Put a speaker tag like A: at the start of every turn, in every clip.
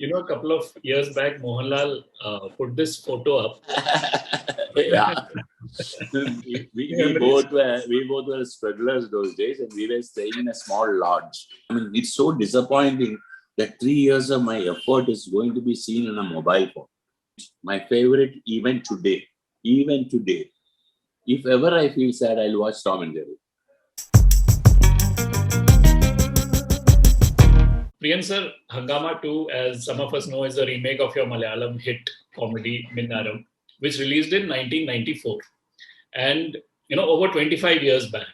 A: A couple of years back, Mohanlal put this photo up.
B: Yeah. we both were strugglers those days, and we were staying in a small lodge. I mean, it's so disappointing that 3 years of my effort is going to be seen on a mobile phone. My favorite even today, if ever I feel sad, I'll watch Tom and Jerry.
A: Priyan sir, Hungama 2, as some of us know, is a remake of your Malayalam hit comedy Minnaram, which released in 1994. And, over 25 years back.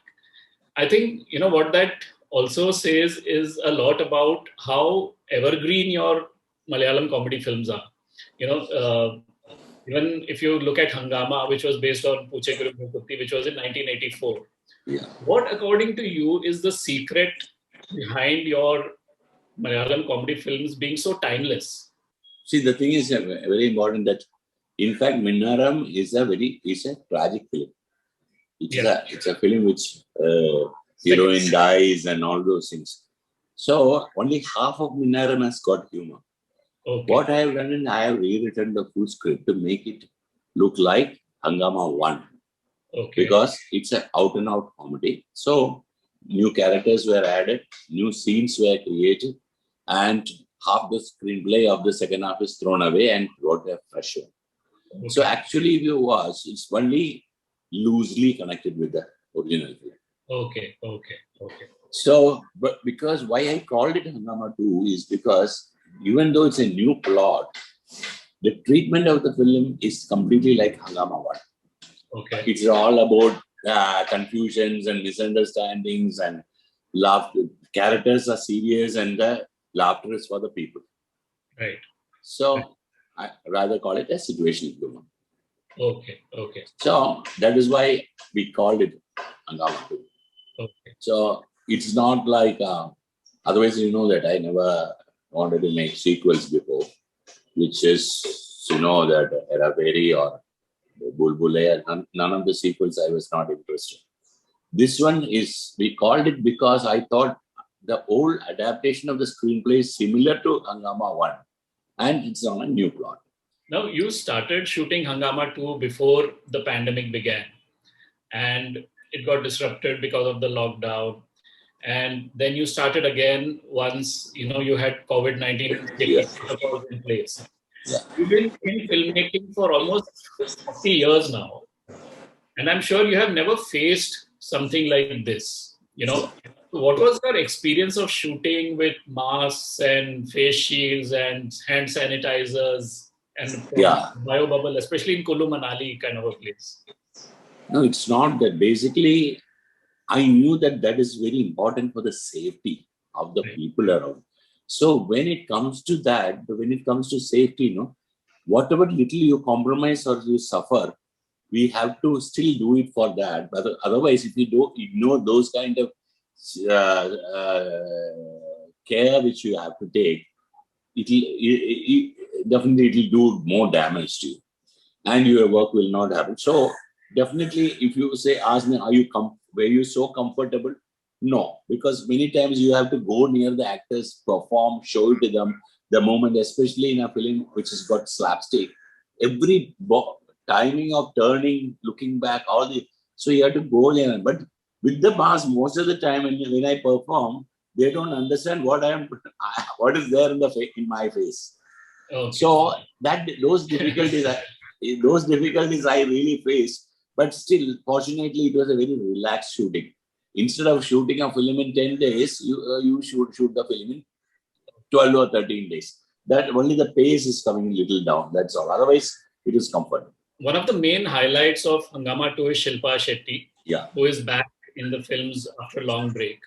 A: I think, what that also says is a lot about how evergreen your Malayalam comedy films are. Even if you look at Hungama, which was based on Puche Guru Bhukutti, which was in 1984.
B: Yeah.
A: What, according to you, is the secret behind your Malayalam comedy films being so timeless?
B: See, the thing is very important that, in fact, Minnaram is a tragic film. It's a film which heroine dies and all those things. So only half of Minnaram has got humor.
A: Okay.
B: What I have done is I have rewritten the full script to make it look like Hungama 1.
A: Okay.
B: Because it's an out and out comedy. So new characters were added, new scenes were created, and half the screenplay of the second half is thrown away and wrote a fresh one. Okay. So actually, if you watch, it's only loosely connected with the original film.
A: Okay.
B: So, but because why I called it Hungama 2 is because even though it's a new plot, the treatment of the film is completely like Hungama 1.
A: Okay.
B: It's all about confusions and misunderstandings and laughter. Characters are serious and the laughter is for the people.
A: Right.
B: So I rather call it a situational humor.
A: Okay.
B: So that is why we called it Hungama 2.
A: Okay.
B: So it's not like, otherwise you know that I never wanted to make sequels before, which is, that Eraveri or Bulbule, none of the sequels I was not interested. This one we called it because I thought the old adaptation of the screenplay is similar to Hungama 1 and it's on a new plot.
A: Now, you started shooting Hungama 2 before the pandemic began and it got disrupted because of the lockdown. And then you started again once, you had COVID-19 in place.
B: Yeah.
A: You've been in filmmaking for almost 40 years now. And I'm sure you have never faced something like this. What was your experience of shooting with masks and face shields and hand sanitizers and bio bubble, especially in Kullu Manali kind of a place?
B: No, it's not that. Basically, I knew that is very important for the safety of the people around. So when it comes to safety, whatever little you compromise or you suffer, we have to still do it for that. But otherwise, if you don't ignore those kind of care which you have to take, definitely do more damage to you, and your work will not happen. So definitely, if you ask me, were you so comfortable? No, because many times you have to go near the actors, perform, show it to them. The moment, especially in a film which has got slapstick, every timing of turning, looking back, so you have to go there. But with the mask, most of the time when I perform, they don't understand what is there in my face.
A: Okay.
B: So those difficulties I really faced. But still, fortunately, it was a very relaxed shooting. Instead of shooting a film in 10 days, you should shoot the film in 12 or 13 days. That only the pace is coming a little down. That's all. Otherwise, it is comfortable.
A: One of the main highlights of Hungama 2 is Shilpa Shetty, who is back in the films after a long break.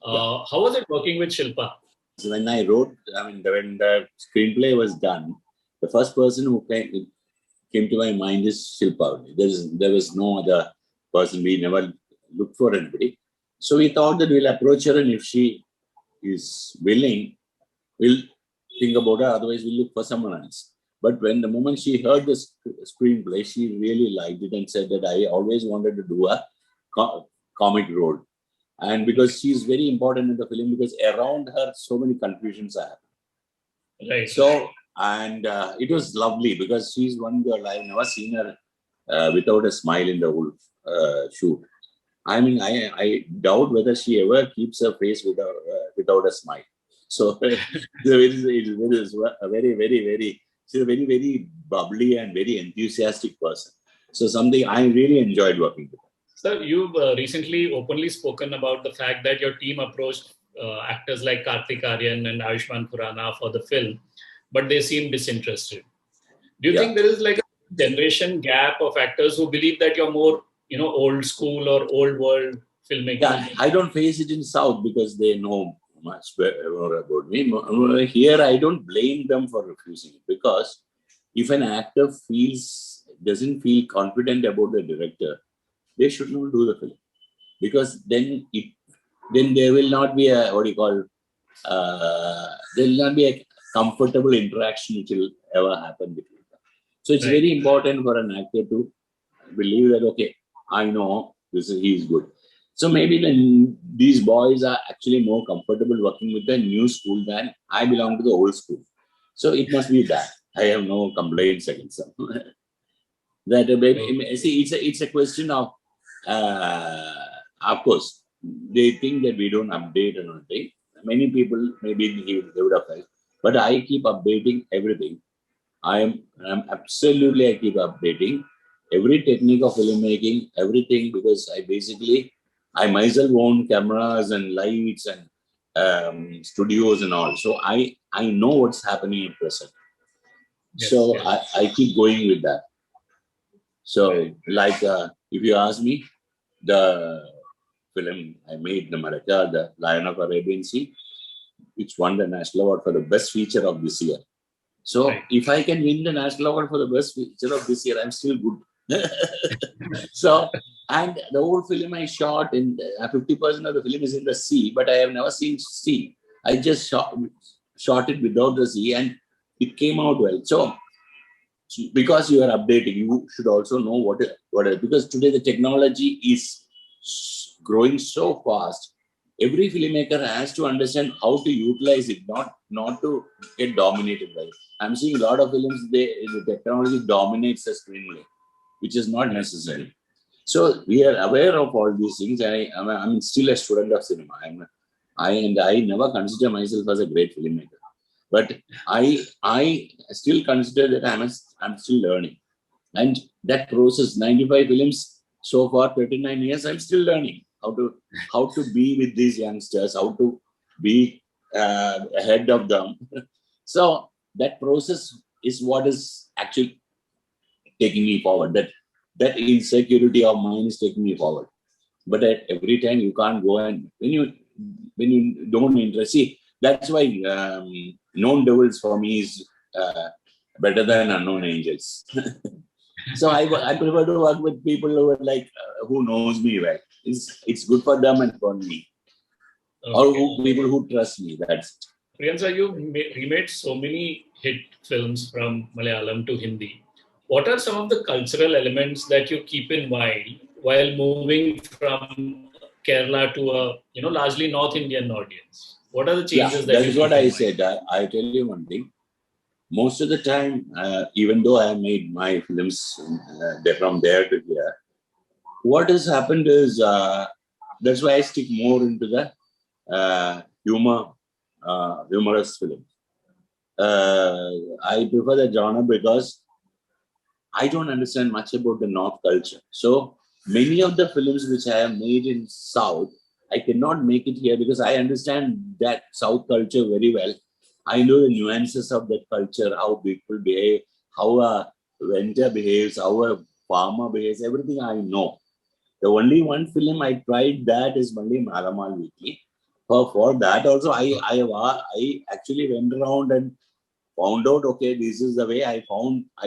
A: How was it working with Shilpa?
B: When when the screenplay was done, the first person who came to my mind is Shilpa. There was no other person. We never looked for anybody. So we thought that we'll approach her, and if she is willing, we'll think about her. Otherwise, we'll look for someone else. But when the moment she heard the screenplay, she really liked it and said that I always wanted to do a comic role. And because she's very important in the film, because around her, so many confusions are happening.
A: Right.
B: So, and it was lovely because she's one girl, I've never seen her without a smile in the whole shoot. I mean, I doubt whether she ever keeps her face without a smile. So, it is a very, very, very, she's a very, very bubbly and very enthusiastic person. So, something I really enjoyed working with her.
A: So you've recently openly spoken about the fact that your team approached actors like Kartik Aaryan and Ayushmann Khurrana for the film, but they seem disinterested. Do you
B: Yeah.
A: think there is like a generation gap of actors who believe that you're more, old school or old world
B: Yeah,
A: filmmaking?
B: I don't face it in South because they know much more about me. Here, I don't blame them for refusing it because if an actor doesn't feel confident about the director, they should not do the film because then there will not be a what do you call there will not be a comfortable interaction which will ever happen between them. So it's
A: Right.
B: very important for an actor to believe that okay, I know he's good. So maybe these boys are actually more comfortable working with the new school than I belong to the old school. So it must be that. I have no complaints against them. That maybe
A: Okay.
B: see it's a question of course they think that we don't update and anything. Many people maybe they would have felt, but I keep updating everything. I'm absolutely I keep updating every technique of filmmaking, everything because I myself own cameras and lights and studios and all. So I know what's happening in present.
A: Yes.
B: So
A: Yes.
B: I keep going with that. So
A: Right.
B: like if you ask me, the film I made, the Marakkar, the Lion of Arabian Sea, which won the national award for the best feature of this year. So
A: Right.
B: if I can win the national award for the best picture of this year, I'm still good. So, and the whole film I shot in 50% of the film is in the sea, but I have never seen sea. I just shot it without the sea, and it came out well. So because you are updating, you should also know because today the technology is growing so fast. Every filmmaker has to understand how to utilize it, not to get dominated by it. I'm seeing a lot of films, the technology dominates the screenplay, which is not
A: Right.
B: necessary. So we are aware of all these things. I'm still a student of cinema. I never consider myself as a great filmmaker, but I still consider that I'm still learning. And that process, 95 films so far, 39 years, I'm still learning how to be with these youngsters, how to be ahead of them. So that process is what is actually taking me forward. That insecurity of mine is taking me forward. But at every time you can't go, and when you don't interest, see, that's why known devils for me is better than unknown angels. So I prefer to work with people who are like who knows me well. It's good for them and for me, or
A: Okay.
B: people who trust me. That's it.
A: Priyanka, you remade so many hit films from Malayalam to Hindi. What are some of the cultural elements that you keep in mind while moving from Kerala to a largely North Indian audience? What are the
B: Yeah,
A: changes that you
B: that is
A: keep
B: what
A: in
B: I
A: mind?
B: said. I tell you one thing. Most of the time, even though I made my films they're from there to here, what has happened is that's why I stick more into the humorous film. Uh, I prefer the genre because I don't understand much about the North culture. So many of the films which I have made in South, I cannot make it here because I understand that South culture very well. I know the nuances of that culture, how people behave, how a vendor behaves, how a farmer behaves, everything I know. The only one film I tried that is only Malamal Weekly. For that also, I actually went around and found out, okay, this is the way I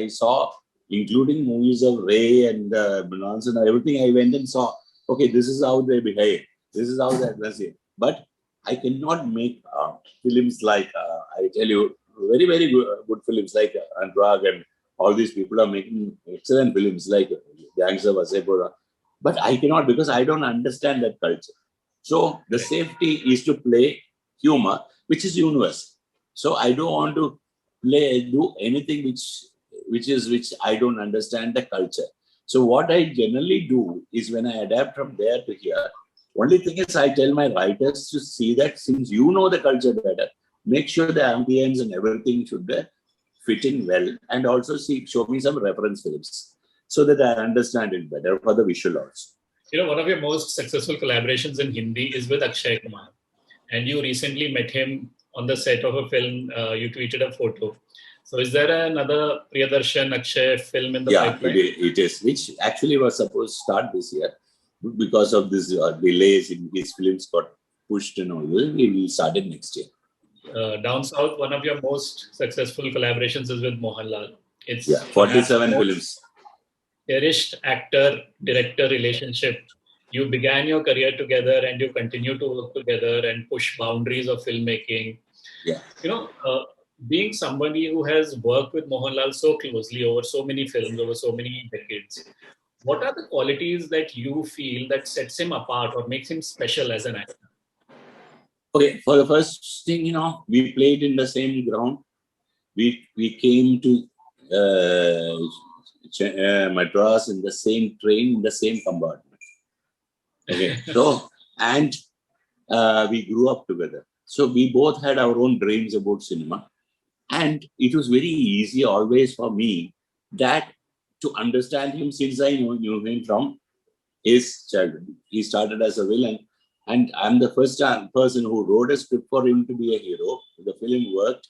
B: saw, including movies of Ray and Bronson and everything. I went and saw, okay, this is how they behave. This is how they address it. But I cannot make films like, I tell you, very, very good films like Anurag and all these people are making excellent films like Gangs of Wasepura. But I cannot because I don't understand that culture. So the
A: Right.
B: safety is to play humor, which is universal. So I don't want to do anything which I don't understand the culture. So what I generally do is when I adapt from there to here, only thing is I tell my writers to see that since you know the culture better, make sure the ambience and everything should fit in well, and also show me some reference films so that I understand it better for the visual also.
A: One of your most successful collaborations in Hindi is with Akshay Kumar. And you recently met him on the set of a film. You tweeted a photo. So is there another Priyadarshan Akshay film in the pipeline?
B: It is, which actually was supposed to start this year. Because of this delays in his films got pushed and all, we will start it next year.
A: Down south, one of your most successful collaborations is with Mohanlal. It's
B: 47 films.
A: Cherished actor-director relationship. You began your career together and you continue to work together and push boundaries of filmmaking.
B: Yeah.
A: Being somebody who has worked with Mohanlal so closely over so many films, over so many decades, what are the qualities that you feel that sets him apart or makes him special as an actor?
B: Okay, for the first thing, we played in the same ground. We came to Madras in the same train, in the same compartment. Okay, so, and we grew up together. So we both had our own dreams about cinema. And it was very easy always for me that to understand him, since I knew him from his childhood. He started as a villain, and I'm the first person who wrote a script for him to be a hero. The film worked.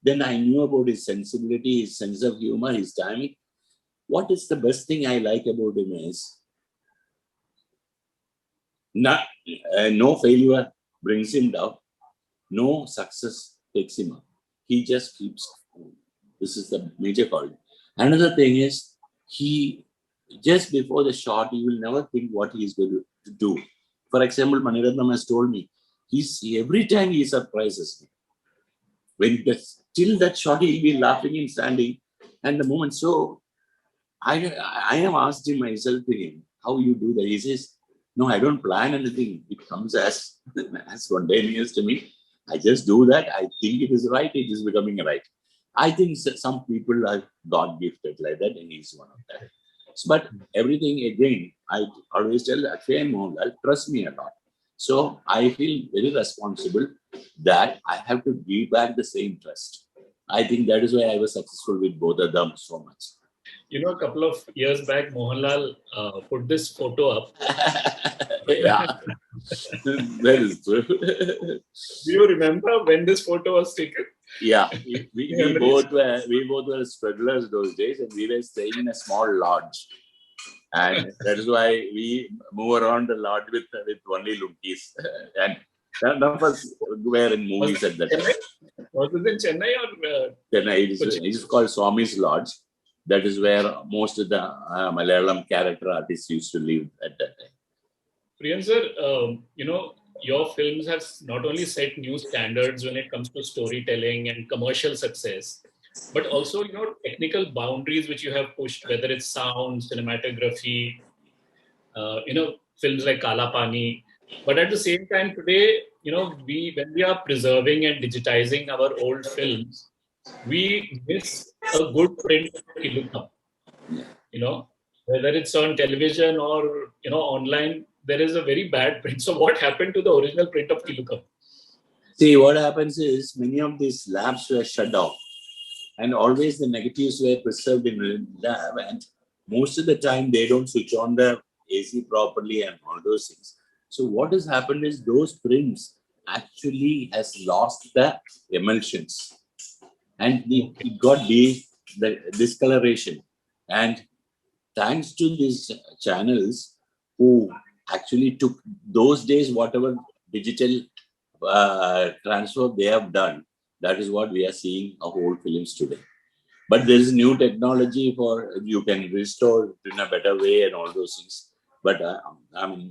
B: Then I knew about his sensibility, his sense of humor, his timing. What is the best thing I like about him is no failure brings him down, no success takes him up. He just keeps going. This is the major quality. Another thing is, he just before the shot, you will never think what he is going to do. For example, Maniratnam has told me, every time he surprises me. When till that shot, he'll be laughing and standing. And the moment, so I have asked him myself to him, how you do that? He says, no, I don't plan anything. It comes as spontaneous to me. I just do that. I think it is right. It is becoming right. I think some people are God gifted like that, and he's one of them. But everything again, I always tell Akshay and Mohanlal, trust me a lot. So I feel very responsible that I have to give back the same trust. I think that is why I was successful with both of them so much.
A: A couple of years back, Mohanlal put this photo up.
B: Yeah, that is true.
A: Do you remember when this photo was taken?
B: Yeah, we both were strugglers those days, and we were staying in a small lodge, and that is why we move around the lodge with only lungies, and none of us were in movies at that time.
A: Was it in Chennai or
B: Chennai? It is called Swami's Lodge. That is where most of the Malayalam character artists used to live at that time.
A: Priyan sir, your films have not only set new standards when it comes to storytelling and commercial success, but also, technical boundaries which you have pushed, whether it's sound, cinematography, films like Kala Pani. But at the same time today, when we are preserving and digitizing our old films, we miss a good print of Kilukam. Whether it's on television or, online, there is a very bad print. So what happened to the original print of Kilukam?
B: See, what happens is many of these labs were shut down, and always the negatives were preserved in the lab, and most of the time they don't switch on the AC properly and all those things. So what has happened is those prints actually has lost the emulsions, and it got the discoloration. And thanks to these channels who actually took those days, whatever digital transfer they have done, that is what we are seeing of old films today. But there is new technology for you can restore it in a better way and all those things. But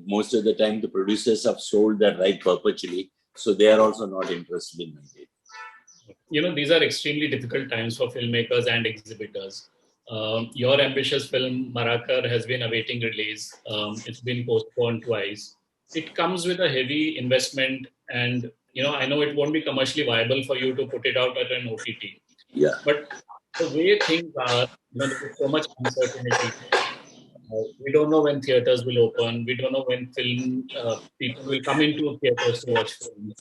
B: most of the time the producers have sold their right perpetually, so they are also not interested in maintaining.
A: These are extremely difficult times for filmmakers and exhibitors. Your ambitious film, Marakkar, has been awaiting release. It's been postponed twice. It comes with a heavy investment, and I know it won't be commercially viable for you to put it out at an OTT.
B: Yeah.
A: But the way things are, there is so much uncertainty. We don't know when theaters will open. We don't know when film people will come into theaters to watch films.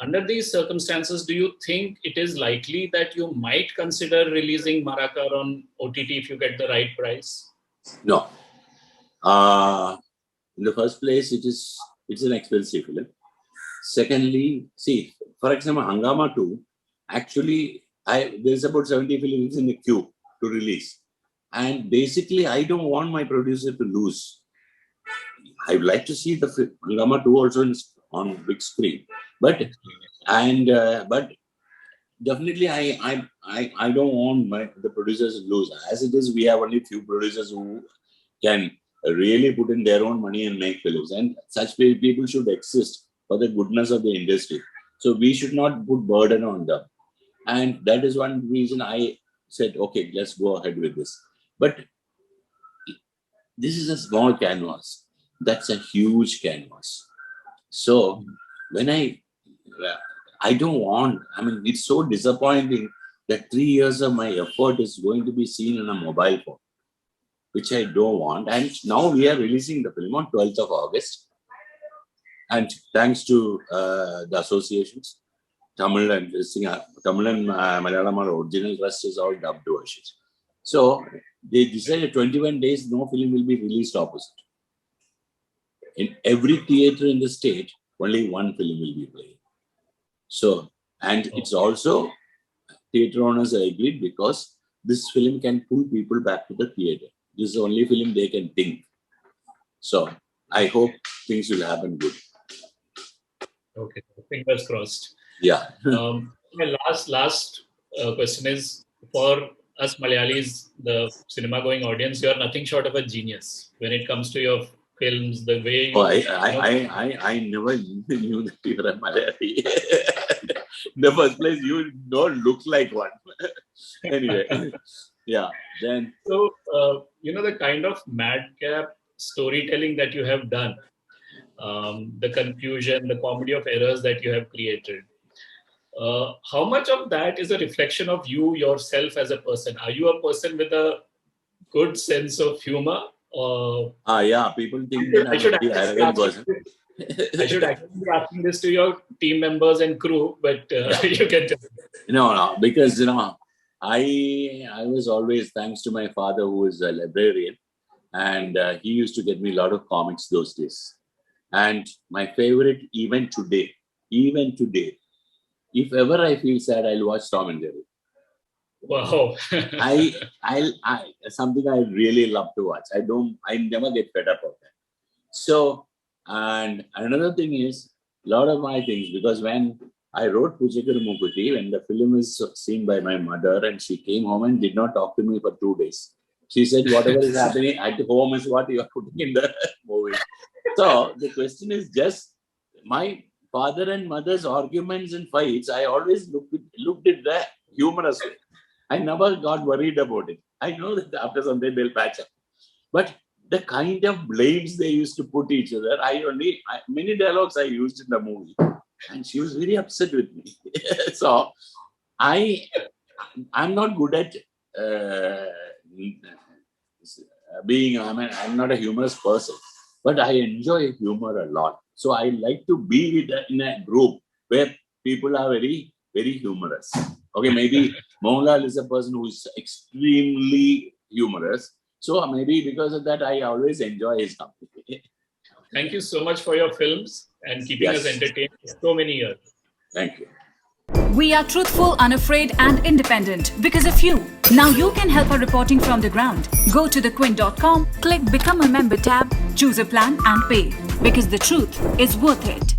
A: Under these circumstances, do you think it is likely that you might consider releasing Marakkar on OTT if you get the right price?
B: No. In the first place, it's an expensive film. Secondly, see, for example, Hungama 2, actually, there's about 70 films in the queue to release. And basically, I don't want my producer to lose. I would like to see the Hungama 2 also on big screen. But definitely I don't want the producers to lose. As it is, we have only few producers who can really put in their own money and make films. And such people should exist for the goodness of the industry. So we should not put burden on them. And that is one reason I said, okay, let's go ahead with this. But this is a small canvas. That's a huge canvas. So when I don't want, I mean, it's so disappointing that 3 years of my effort is going to be seen on a mobile phone, which I don't want. And now we are releasing the film on 12th of August. And thanks to the associations, Tamil and Malayalam are original, rest is all dubbed versions. So they decided 21 days, no film will be released opposite. In every theater in the state, only one film will be played. So, and it's also theater owners are agreed because this film can pull people back to the theater. This is the only film they can think. So, I hope things will happen good.
A: Okay, fingers crossed.
B: Yeah.
A: My last question is for us Malayalis, the cinema-going audience. You are nothing short of a genius when it comes to your films. The way you,
B: I never knew that you were a Malayali. In the first place, you don't look like one. Anyway, yeah. Then
A: so the kind of madcap storytelling that you have done, the confusion, the comedy of errors that you have created. How much of that is a reflection of you yourself as a person? Are you a person with a good sense of humor?
B: Yeah, people think that I'm a very arrogant person.
A: I should actually be asking this to your team members and crew, but you can tell.
B: No, because I was always, thanks to my father who is a librarian, and he used to get me a lot of comics those days. And my favorite, even today, if ever I feel sad, I'll watch Tom and Jerry.
A: Wow.
B: I something I really love to watch. I never get fed up of that. So, and another thing is, a lot of my things, because when I wrote Puchikar Mukuti, when the film is seen by my mother, and she came home and did not talk to me for 2 days. She said, whatever is happening at home is what you are putting in the movie. So the question is just my father and mother's arguments and fights. I always looked at the humorous way. I never got worried about it. I know that after some time they'll patch up. But the kind of blames they used to put each other, many dialogues I used in the movie. And she was very upset with me. So I'm not good at I'm not a humorous person, but I enjoy humor a lot. So I like to be in a group where people are very, very humorous. Okay, maybe Mohanlal is a person who is extremely humorous. So maybe because of that, I always enjoy his company.
A: Thank you so much for your films and keeping us entertained for so many years.
B: Thank you.
C: We are truthful, unafraid and independent because of you. Now you can help our reporting from the ground. Go to thequint.com, click Become a Member tab, choose a plan and pay. Because the truth is worth it.